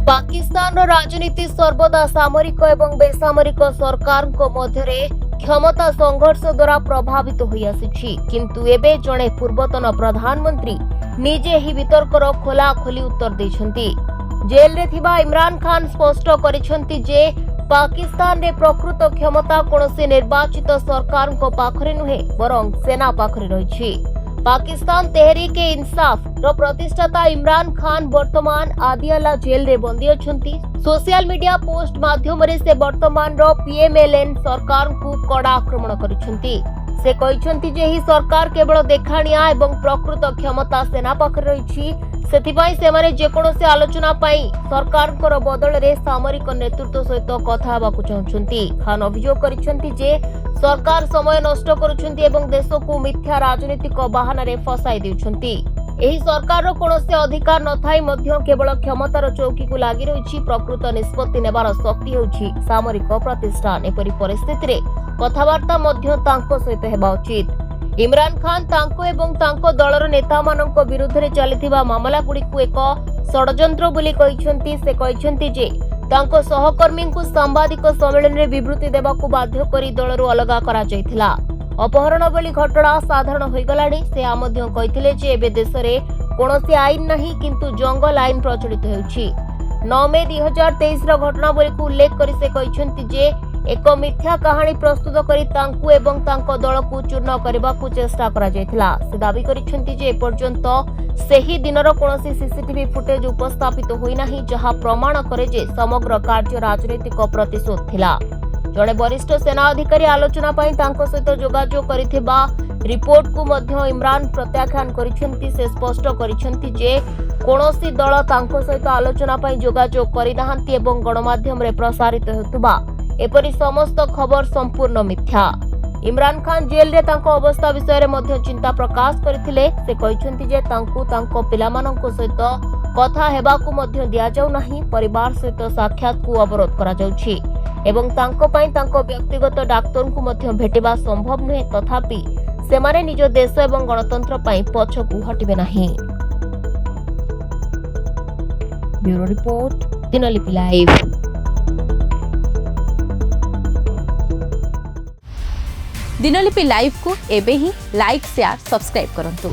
पाकिस्तान राजनीति सर्वदा सामरिक एवं बेसामरिक सरकार मध्य क्षमता संघर्ष द्वारा प्रभावित होई आसिछि किंतु एबे जणे पूर्वतन प्रधानमंत्री निजे ही वितर्कर खोलाखोली उत्तर दैछन्ति। जेल रे थिबा इमरान खान स्पष्ट करिसन्ति जे पाकिस्तान रे प्रकृत क्षमता कोनोसी निर्वाचित सरकार को पाखरे नुहे बरं सेना पाखरे रहिछि। पाकिस्तान तेहरीक इंसाफ रो प्रतिष्ठाता इमरान खान वर्तमान आदियाला जेल रे बंदी अछंती। सोशल मीडिया पोस्ट माध्यम रे से वर्तमान रो पीएमएलएन सरकार को कड़ा आक्रमण करिसंती। से कहिसंती जे ही सरकार केवल देखाणिया एवं प्रकृत क्षमता सेना पाखरे रहिछि सेथिबाई सेमाने जेकोनोसी आलोचना पाई सरकार कर बदल रे सामरिक नेतृत्व सहित कथा हेबाकु चाहुछंती। खान अभियोग करिसंती जे सरकार समय नष्ट करुछंती एवं देश को मिथ्या राजनीतिक बहाना रे फसाई देउछंती। एही सरकार रो कोनोसी अधिकार नथाई मध्य केवल क्षमतार चौकी को लागि रहिछि प्रकृत निष्पत्ति नेबार शक्ति होछि सामरिक प्रतिष्ठान। एपरि परिस्थिति रे कथावार्ता मध्य तांको सहित हेबा उचित। इमरान खान तांको एवं तांको दलर नेता मानक विरुद्ध रे चलिथिबा मामला गुडी को एक षडयंत्र बोली कहिसंती। से कहिसंती जे तांको सहकर्मी को सांबादिक सम्मेलन रे विवृत्ति देबाकू बाध्य करी दलरू अलगा करा जायथिला। अपहरण बोली घटना साधारण होई गलानी। से आ मध्य कहिथिले जे एबे देश रे कोनोसी आईन नाही किंतु जंगल आईन प्रचलित हेउछि। 9 मे 2023 रो घटना बोली को उल्लेख करी से कहिसंती जे एक मिथ्या कहानी प्रस्तुत करी तांकू एवं तांको दल को चूर्ण करबाकू चेष्टा करा जायथिला। से दाबी करिसंती जे पर्यंत सेही दिनर कोनोसी सीसीटीवी फुटेज उपस्थापित होई नाही जहा प्रमाण करे जे समग्र कार्य राजनीतिक प्रतिशोध थिला। जणे वरिष्ठ सेना अधिकारी आलोचना पई तांको सहित जोगाजोग करिथिबा रिपोर्ट को मध्य इमरान प्रत्याख्यान करिसंती। से स्पष्ट करिसंती जे कोनोसी दल तांको सहित आलोचना पई जोगाजोग करि नाहंती एवं गणमाध्यम रे प्रसारित हेतुबा एपरि समस्त खबर संपूर्ण मिथ्या। इमरान खान जेल रे तांको अवस्था विषय रे मध्य चिंता प्रकाश करथिले। से कहिसंती जे तांको तांको पिलामानंको सहित कथा हेबाकू मध्य दिया जाउ नाही। परिवार सहित साक्षात को अवरोध करा जाउछि एवं तांको पई तांको व्यक्तिगत डाक्टर को मध्य भेटिबा संभव नहे। तथापि सेमाने निज देश एवं गणतंत्र पई पछकू हटिबे नाही। Bureau report Dinalipi live. Dinalipi live को एबे ही लाइक शेयर सब्सक्राइब करंतु।